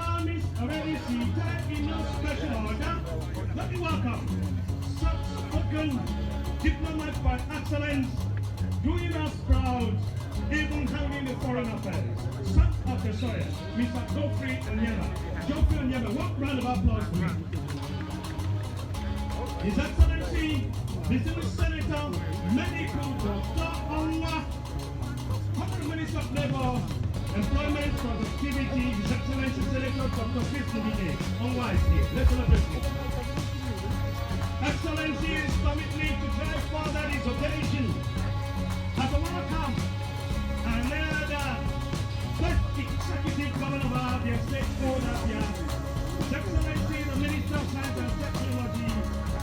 armies already seated in no special order. Let me welcome such-spoken diplomat by excellence, doing us proud, even handling the foreign affairs. Son of the soil, Mr. Geoffrey Njenje. One round of applause for me. His Excellency, Distinguished Senator, Medical Dr. Onwa, Honorable Minister of Labour, Employment, Productivity, His Excellency Senator Dr. Njenje. Onwa is here. Let's celebrate him. Excellency's commitment to drive further this occasion. As a welcome, another first executive governor of Abia State Board Abia, His Excellency the Minister of Science and Technology,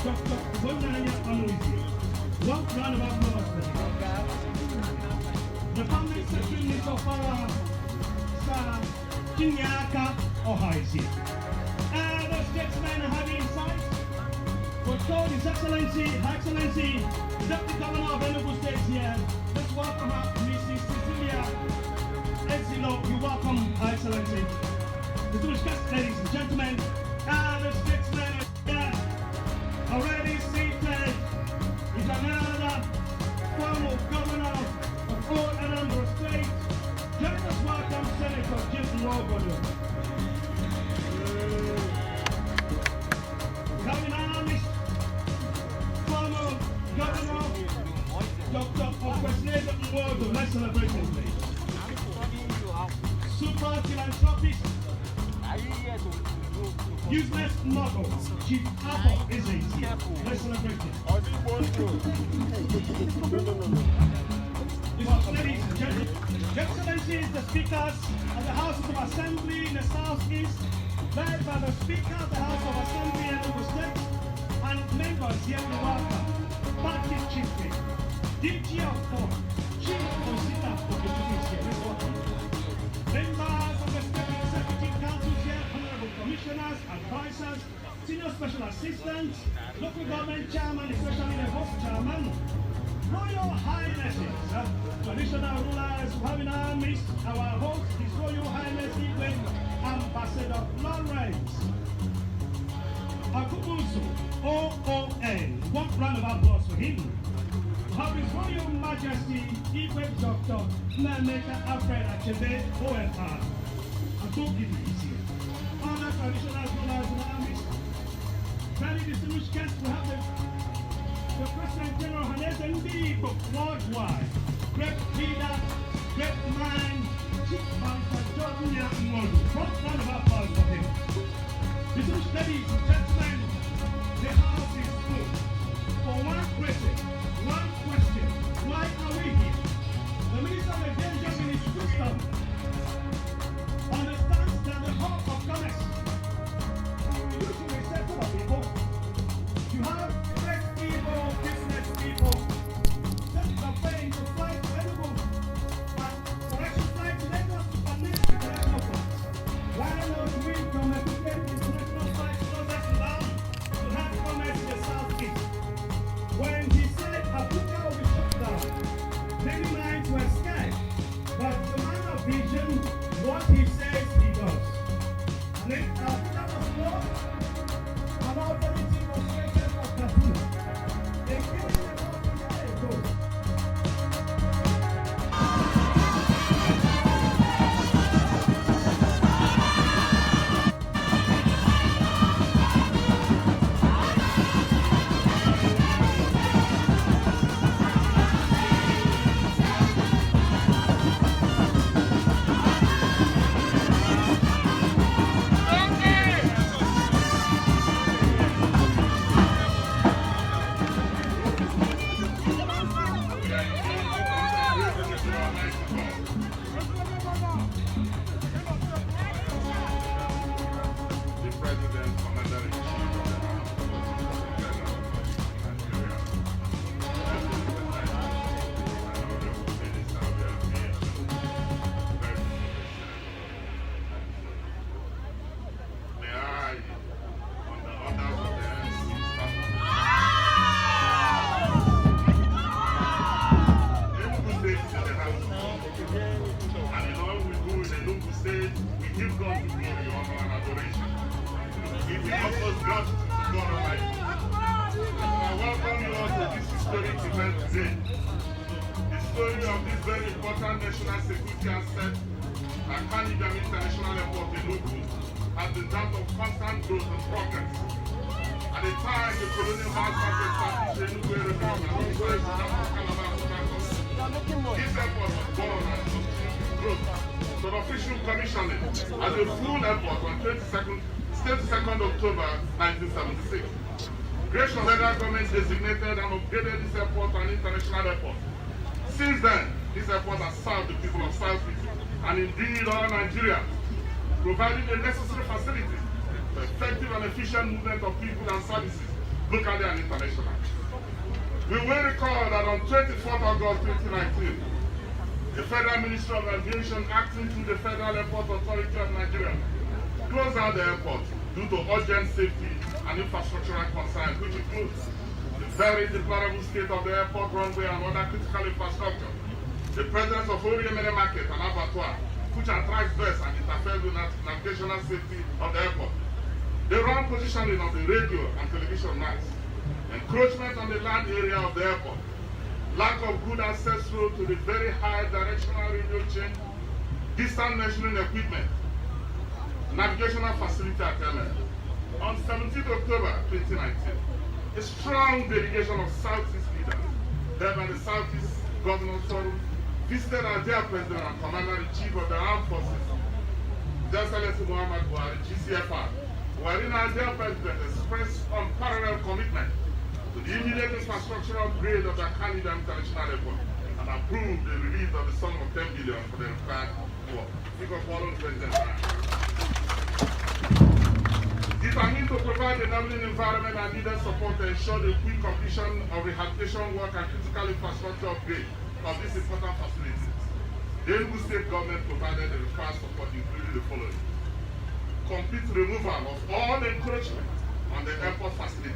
Dr. Njenje. One round of applause for him. The Family Secretary Minister of Power, Sir Chinyaka Ohaisi. The statesmen have insight. We're told His Excellency, Her Excellency, Deputy Governor of Enugu State here. Let's welcome her, Mrs. Cecilia Ezilo. You welcome, Her Excellency. Distinguished guests, ladies and gentlemen, the statesmen are here, already seated. Is another former governor of all Anambra State. Let us welcome Senator Jim Nwogodo. We have in our midst former governor Dr. Okwesneda Nwogodo. Let's celebrate him, please. Super philanthropist, useless model, Chief Apple is here. Let's celebrate him. Ladies and gentlemen, Your Excellencies, the speakers of the House of Assembly in the Southeast, led by the Speaker of the House of Assembly in Enugu State, and members here we welcome Party Chief Whip, DG of Four, Chief Consider of the Police here. Let's welcome members of the State Executive Council here, honorable commissioners, advisors, senior special assistants, local government chairman, especially the host chairman, Royal Highnesses, traditional rulers who have in our midst. Our host is Royal Highness Igwe Ambassador Lawrence Akubuzu, OON. One round of applause for him. Have His Royal Majesty Igwe Dr. Nnameka Alfred Achebe, OFR. I don't give it easier. Other traditional rulers in our midst. Very distinguished guests, we have the President General Haneze Ndibo worldwide. Great leader, great mind, Chief Banker Jordan Nwogodo. Front round of applause for him. Distinguished ladies and gentlemen, the house is full. For one question, why are we here? The Minister of Education in his wisdom understands that the hub of commerce usually set for people. You have great people, business people, that are paying to fly to Enugu, but correction flight to Lagos to connect with the international flights. Why not we from a different international flight closer down to have commerce in the southeast? When he said Abuja will be shut down, many minds were scared, but the man of vision, what he says, he does. And if Abuja was lost, an authority was created for Kafuna. They gave him a go. Okay. glory, honor, and adoration. It is almost just to God Almighty. I welcome you all to this historic event today. The story of this very important national security asset at Njenje International Airport in Enugu has been that of constant growth and progress. At the time, the colonial masters established EnuguAirport alongside the Calabar Protocol. This airport was born and continued its growth to an official commissioning as a full airport on 22nd October 1976. Creation federal government designated and upgraded this airport an international airport. Since then, this airport has served the people of Southeast and indeed all Nigeria, providing the necessary facilities for effective and efficient movement of people and services, locally and internationally. We will recall that on 24th August 2019, the Federal Ministry of Aviation, acting through the Federal Airport Authority of Nigeria, closed down the airport due to urgent safety and infrastructural concerns, which includes the very deplorable state of the airport runway and other critical infrastructure, the presence of Oriemene market and abattoir, which attracts guests and interferes with navigational safety of the airport, the wrong positioning of the radio and television masts, encroachment on the land area of the airport, lack of good access road to the very high directional radio chain, distant measuring equipment, navigational facility at LM. On 17th October 2019, a strong delegation of Southeast leaders, led by the Southeast Governors Forum, visited our dear President and Commander-in-Chief of the Armed Forces, Excellency Muhammad Buhari, GCFR, wherein our dear President expressed unparalleled commitment to the immediate infrastructural upgrade of the Njenje International Airport and approved the release of the sum of 10 billion for the required work. Think of following President. Determined to provide the enabling environment and needed support to ensure the quick completion of rehabilitation work and critical infrastructure upgrade of these important facilities. The Enugu State government provided the required support, including the following: complete removal of all encroachment on the airport facility,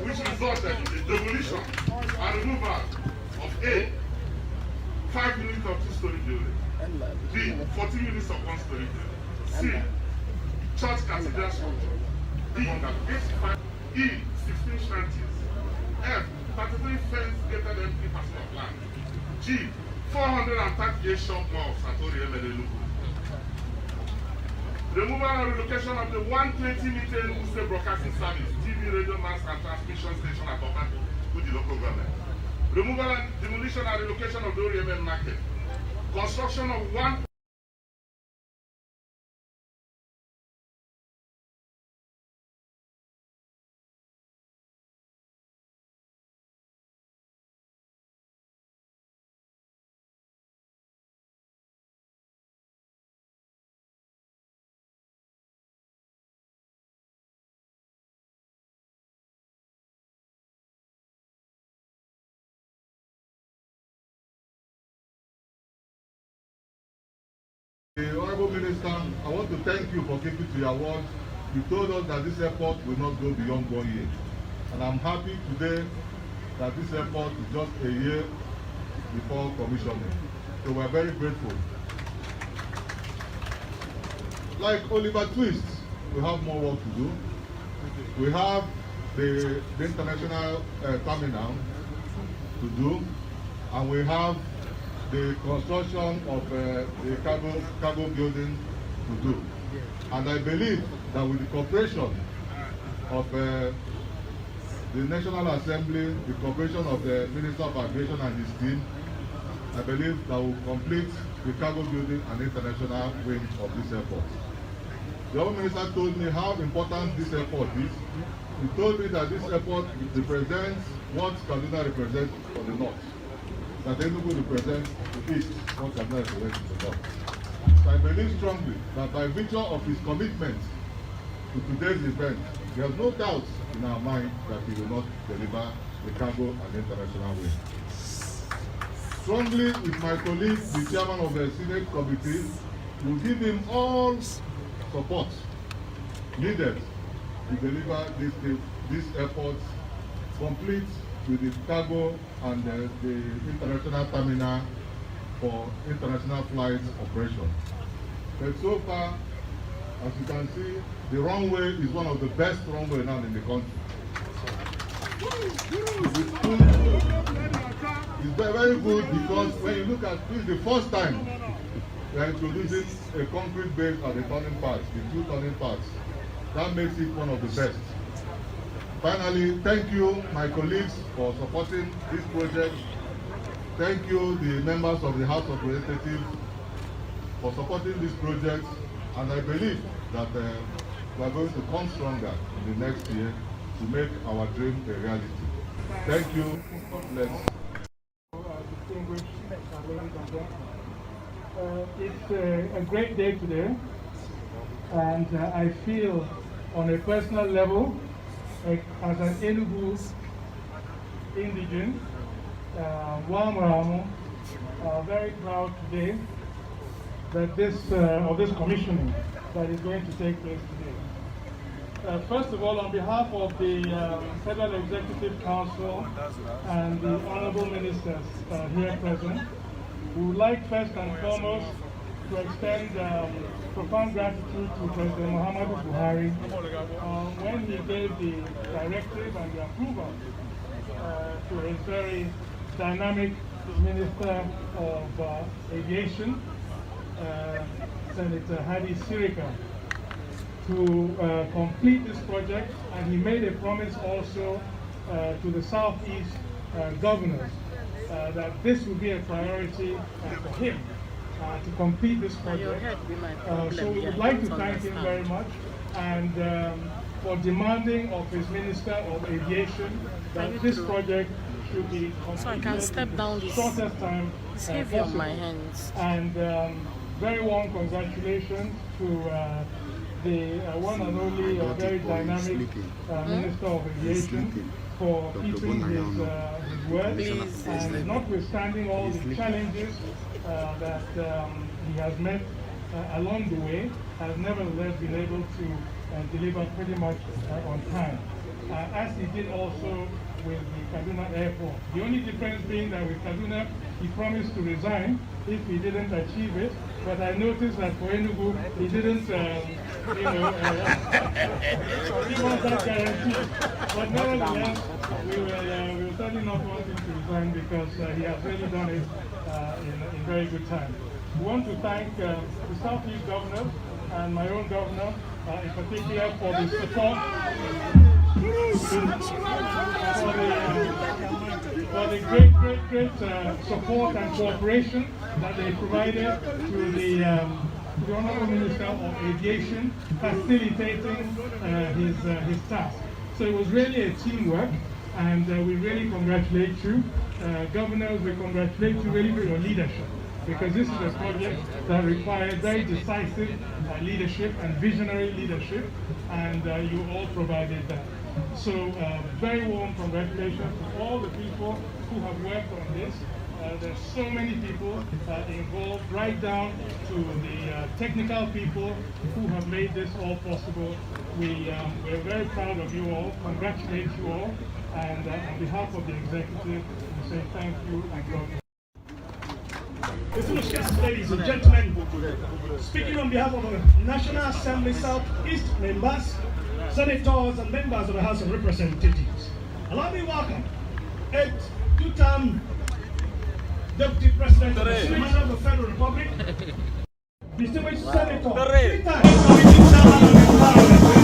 which resulted in the demolition and removal of A, 5 units of 2-story building, B, 14 units of 1-story building, C, church cathedral structure, D, 85, E, 16 shanties, F, 33 fence-gated empty parcel of land, G, 438 shop malls at Oriemene Enugu. Removal and relocation of the 120-meter Enugu State Broadcasting Service, TV, radio, mast, and transmission station at Obatu with the local government. Removal and demolition and relocation of the Oriemene market. Construction of one The Honourable Minister, I want to thank you for keeping to your word. You told us that this airport will not go beyond 1 year. And I'm happy today that this airport is just a year before commissioning. So we're very grateful. Like Oliver Twist, we have more work to do. We have the international terminal to do, and we have the construction of the cargo building to do. And I believe that with the cooperation of the National Assembly, the cooperation of the Minister of Aviation and his team, I believe that will complete the cargo building and international wing of this airport. The Honourable Minister told me how important this airport is. He told me that this airport represents what Kaduna represents for the north, that Enugu represents the east, what Kaduna represents the north. So I believe strongly that by virtue of his commitment to today's event, there is no doubt in our mind that he will not deliver the cargo and international way. Strongly with my colleague, the chairman of the Senate Committee, will give him all support needed to deliver this airport complete with the cargo and the international terminal for international flight operation. But so far, As you can see, the runway is one of the best runway now in the country. It's very, very good because when you look at this, the first time we are introducing a concrete base at the turning parts, the two turning parts. That makes it one of the best. Finally, thank you, my colleagues, for supporting this project. Thank you, the members of the House of Representatives, for supporting this project. And I believe that we are going to come stronger in the next year to make our dream a reality. Thank you. It's a great day today, and I feel on a personal level, as an Enugu indigene, very proud today that this commissioning that is going to take place today. First of all, on behalf of the Federal Executive Council and the honorable ministers here present, we would like first and foremost to extend profound gratitude to President Muhammadu Buhari when he gave the directive and the approval to his very dynamic Minister of Aviation, Senator Hadi Sirika, to complete this project, and he made a promise also to the Southeast governors that this would be a priority for him to complete this project. So we would like to thank him very much, and for demanding of his Minister of Aviation that this project should be completed so I can step down this shortest time it's heavy on my hands. And very warm congratulations to the one and only very dynamic Minister of Aviation for keeping his word, and notwithstanding all the challenges that he has met along the way, has nevertheless been able to deliver pretty much on time, as he did also with the Kaduna airport. The only difference being that with Kaduna, he promised to resign if he didn't achieve it, but I noticed that for Enugu, he didn't, give us that guarantee. But nevertheless, we will certainly not want him to resign because he has really done it in very good time. We want to thank the Southeast governors and my own governor in particular for the support, for the great support and cooperation that they provided to the Honorable Minister of Aviation, facilitating his task. So it was really a teamwork, and we really congratulate you. Governors, we congratulate you really for your leadership, because this is a project that required very decisive leadership and visionary leadership, and you all provided that. So very warm congratulations to all the people who have worked on this. There's so many people involved, right down to the technical people who have made this all possible. We're very proud of you all, congratulate you all, and on behalf of the executive, we say thank you and God bless. Distinguished guests, ladies and gentlemen, speaking on behalf of the National Assembly Southeast members, senators and members of the House of Representatives, allow me to welcome 8th two-term Deputy President of the Federal Republic, distinguished Senator, 3-time Committee Chairman of the Parliament,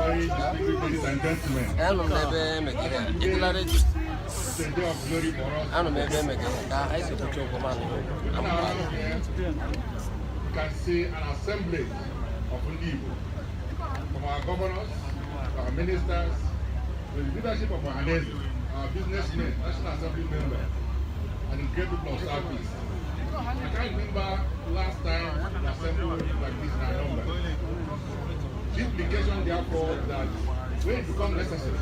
Ladies and gentlemen, it's a day of glory for us. You can see an assembly of Igbo, from our governors, our ministers, the leadership of our businessmen, National Assembly members, and the great people of Southeast. I can't remember last time the assembly was like this in our number. The implication, therefore, that when it becomes necessary,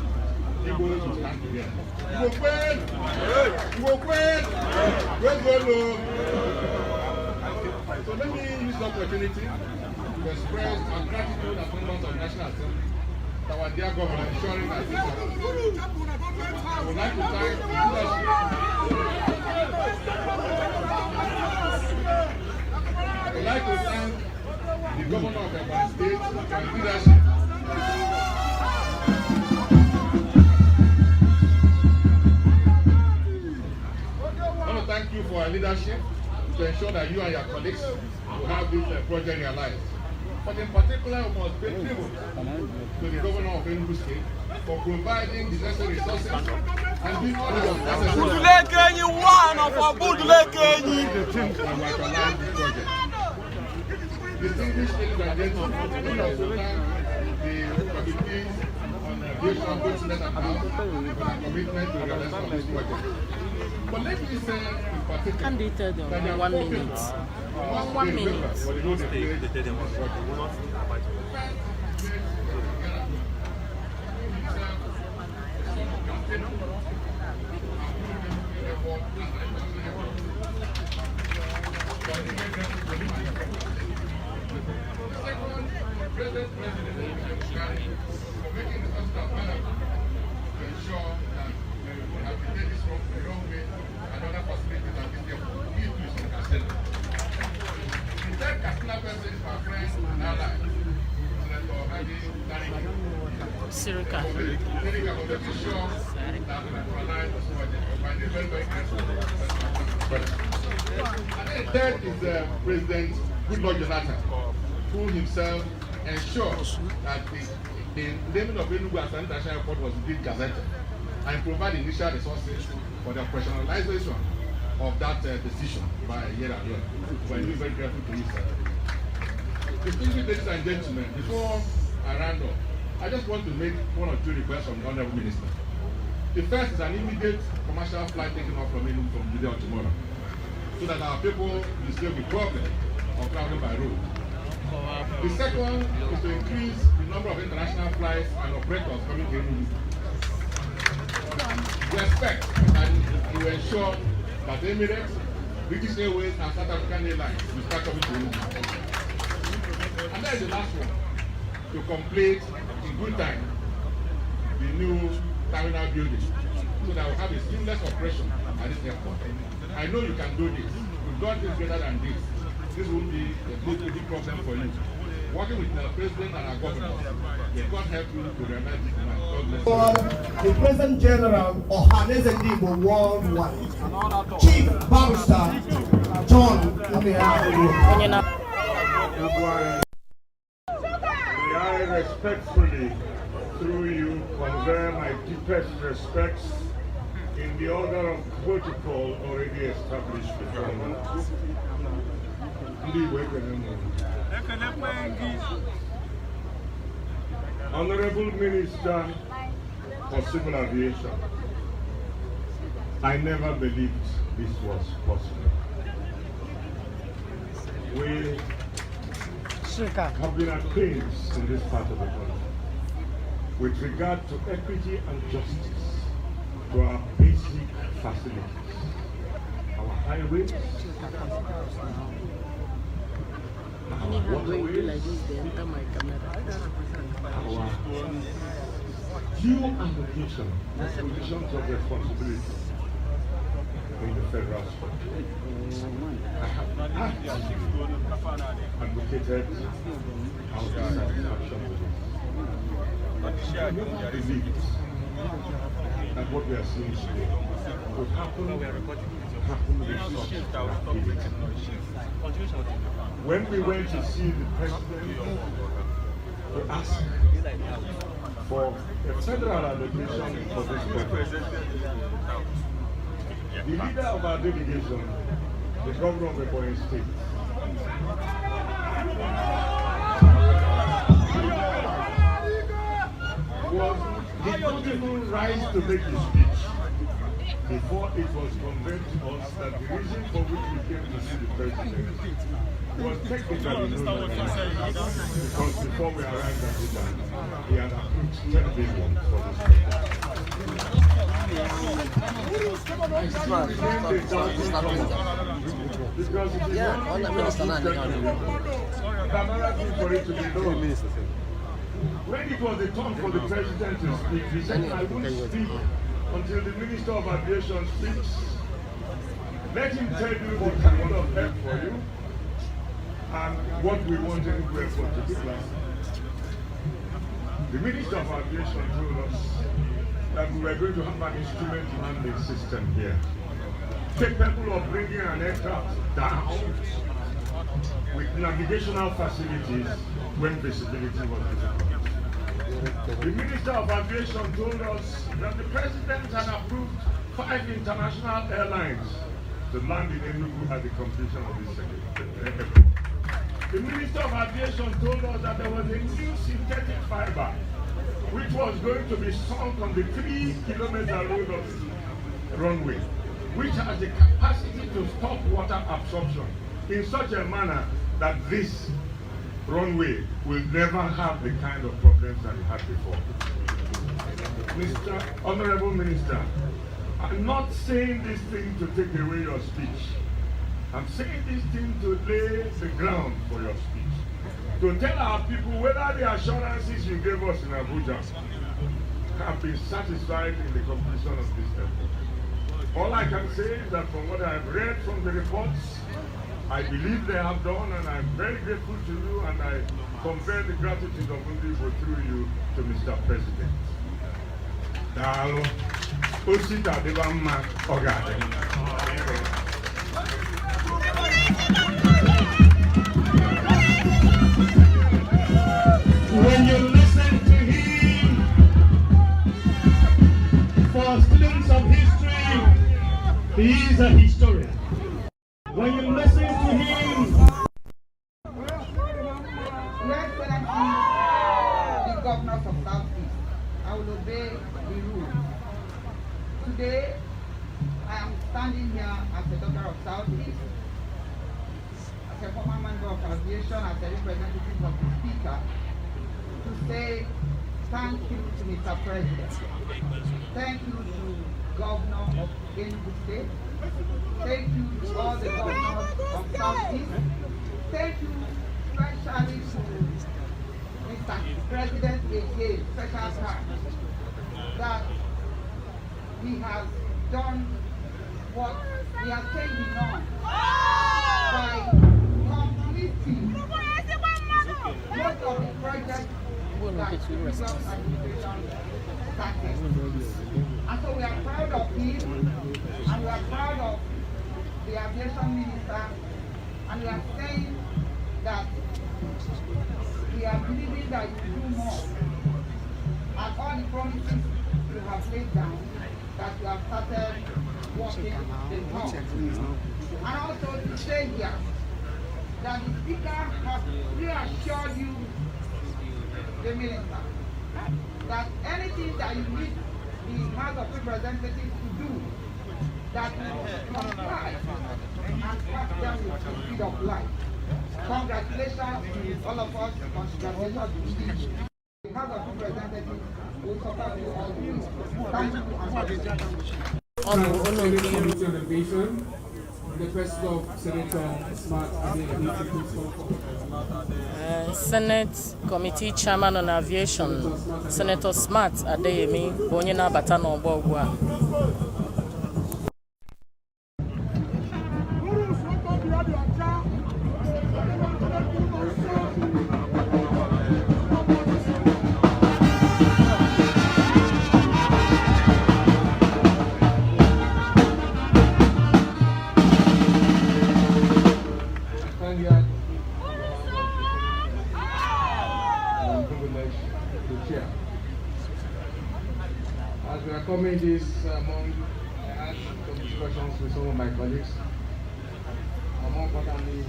Igbo will stand together. You will quit! You will quit! Let's go low! So let me use the opportunity to to express our gratitude as members of the National Assembly to our dear governor ensuring that this happens. I would like to thank the leadership. I would like to thank the governor of Ebonyi State for his leadership. I want to thank you for your leadership to ensure that you and your colleagues will have this project realized. But in particular, we must pay tribute to the governor of Enugu State for providing the necessary resources and doing all the necessary to realize this project. Distinguished ladies and gentlemen, we also thank the committees on aviation, business and health for their commitment to realizing this project. But let me say in particular, Can they tell them in 1 minute? 1 minute. President for making the hospital available to ensure that we rehabilitate this road, the runway, and other facilities at this airport. We do some Casino. The third Casino person is our friend and ally, Senator Hadi Tariki. Sirika. For making sure that we neutralize this project. I find it very, very grateful. And then the third is President Goodluck Jonathan, who himself ensures that the naming of Enugu as an international airport was indeed gazetted and provide initial resources for the operationalization of that decision by a year ago. We're very grateful to you, sir. Distinguished ladies and gentlemen, before I round up, I just want to make 1 or 2 requests from the Honorable Minister. The first is an immediate commercial flight taking off from Enugu from today or tomorrow, so that our people will save the problem of traveling by road. The second is to increase the number of international flights and operators coming to Enugu. We expect and to ensure that Emirates, British Airways and South African Airlines will start coming to Enugu. And then the last one, to complete in good time the new terminal building so that we'll have a seamless operation at this airport. I know you can do this. We've got this better than this. This will be a big problem for you. Working with the president and our governor, may God help you to realize this plan. God bless you. The President General of Njenje Worldwide, Chief Barrister John Uncompleted. May I respectfully, through you, convey my deepest respects in the order of protocol already established before me. Honorable Minister for Civil Aviation, I never believed this was possible. We have been at pains in this part of the country with regard to equity and justice to our basic facilities, our highways, Anyhow, when you do like this, they enter my camera. our due allocation of positions of responsibility in the federal structure. I have actively advocated our dissatisfaction with this. I never believed that what we are seeing today would happen with such rapidity. When we went to see the president to ask for a federal allocation for this project, the leader of our delegation, the governor of Ebonyi State, did not even rise to make his speech before it was conveyed to us that the reason for which we came to see the president was technically known because before we arrived at the time, he had approved 10 billion for this project. Because it is another thing for it to be known. When it was the turn for the president to speak, he said, I won't speak until the Minister of Aviation speaks. Let him tell you the kind of help for you and what we want EnuguAirport to do. The Minister of Aviation told us that we were going to have an instrument landing system here, capable of bringing an aircraft down with navigational facilities when visibility was difficult. The Minister of Aviation told us that the President had approved 5 international airlines to land in Enugu at the completion of this airport. The Minister of Aviation told us that there was a new synthetic fiber which was going to be sunk on the 3-kilometer road of the runway, which has the capacity to stop water absorption in such a manner that this runway will never have the kind of problems that it had before. Mr. Honorable Minister, I'm not saying this thing to take away your speech. I'm saying this thing to lay the ground for your speech. To tell our people whether the assurances you gave us in Abuja have been satisfied in the completion of this airport. All I can say is that from what I've read from the reports, I believe they have done, and I'm very grateful to you, and I convey the gratitude of Undibo through you to Mr. President. Dalo, Osita Debama Ogade. When you listen to him, for students of history, he is a historian. When you listen to him, Your Excellency, the governors of Southeast, I will obey the rule. Today, I am standing here as a daughter of Southeast, as a former member of aviation, as a representative of the Speaker, to say thank you to Mr. President. Thank you to Governor of Enugu State. Thank you to all the governors of Southeast. Thank you especially to Mr. President again, special thanks, that he has done what he has changed the norm by completing most of the projects that the previous administration started. And so we are proud of him, and we are proud of the aviation minister, and we are saying that we are believing that you will do more. And all the promises you have laid down, that you have started working the talk. And also to say here that the Speaker has reassured you, the minister, that anything that you need the House of Representatives to do, that will comply and pass them with the speed of light. Congratulations to all of us. Congratulations to each. The House of Representatives will support you all the way. Thank you and the President of Senator Smart Senate Committee Chairman on Aviation, Senator Smart Adeyemi, onye na-abata n'ọgbọ ugbu a. As we are coming this morning, I had some discussions with some of my colleagues, more importantly,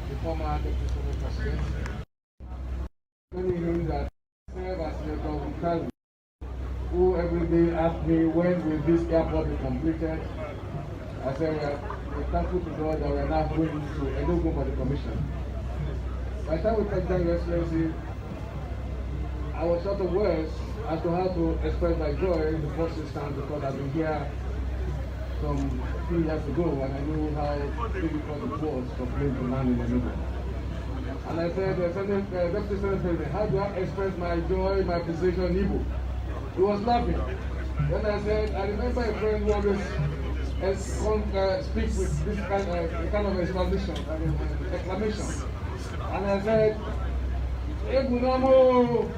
the former Deputy President. Telling him that serve as Senator Wukali, who every day asked me when will this airport be completed. I said we're thankful to God that we are now going to Enugu for the commission. By the time we touched down, Your Excellency, I was short of words as to how to express my joy in the first instance, because I've been here from a few years ago and I knew how difficult it was for planes to land in Enugu. And I said, Deputy Senate President, how do I express my joy, my appreciation in Igbo? He was laughing. Then I said, I remember a friend who always speaks with this kind of exclamation. And I said, Egunamo.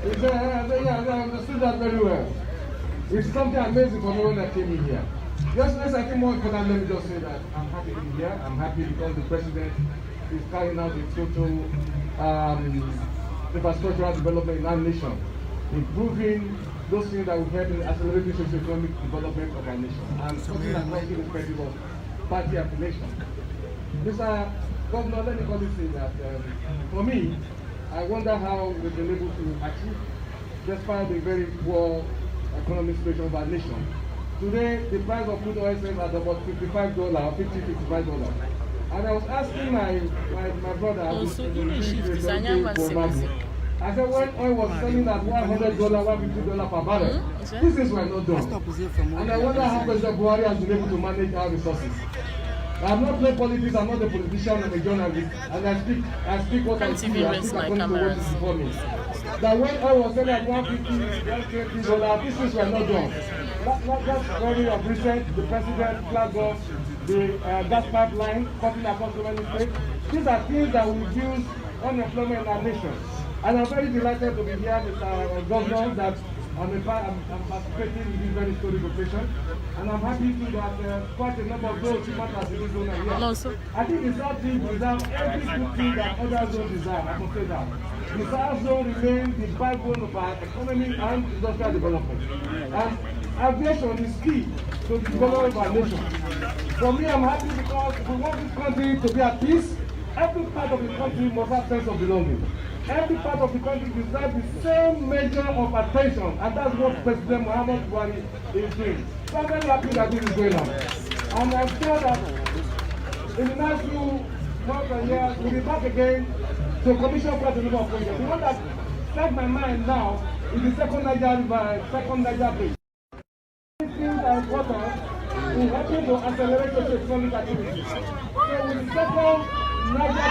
He said, yeah, I understood that very well. It's something amazing for me when I came in here. Just as I think more important, let me just say that I'm happy to be here. I'm happy because the president is carrying out the total infrastructural development in our nation, improving those things that will help in accelerating socio-economic development of our nation, and something that comes irrespective of party affiliation. Mr. Governor, let me only say that for me, I wonder how we've been able to achieve, despite the very poor economic situation of our nation. Today, the price of crude oil stands at about $55 or $55. And I was asking my brother, I said, when oil was selling at $100, $150 per barrel, these things were not done. And I wonder how President Buhari has been able to manage our resources. I'm not playing politics, I'm not a politician, I'm a journalist, and I speak what I see, I speak according to what is before me. That when oil was selling at $150, $120, these things were not done. That's very recent. The president flagged off the gas pipeline cutting across so many states. These are things that will reduce unemployment in our nation. And I'm very delighted to be here with our governor that I'm participating in this very historic occasion. And I'm happy to that quite a number of those who matter in this zone are here. No, sir. I think the South Zone deserves every good thing that other zones deserve. I can say that. The South Zone remains the backbone of our economy and industrial development. And aviation is key to the development of our nation. For me, I'm happy because we want this country to be at peace. Every part of the country must have sense of belonging. Every part of the country deserves the same measure of attention, and that's what President Muhammad Buhari is doing. So I'm very happy that this is going on. And I'm sure that in the next few months and years, we'll be back again to commission quite a number of projects. The one that struck my mind now is the second Niger bridge. These things are important in helping to accelerate socio-economic activities. So with the second Niger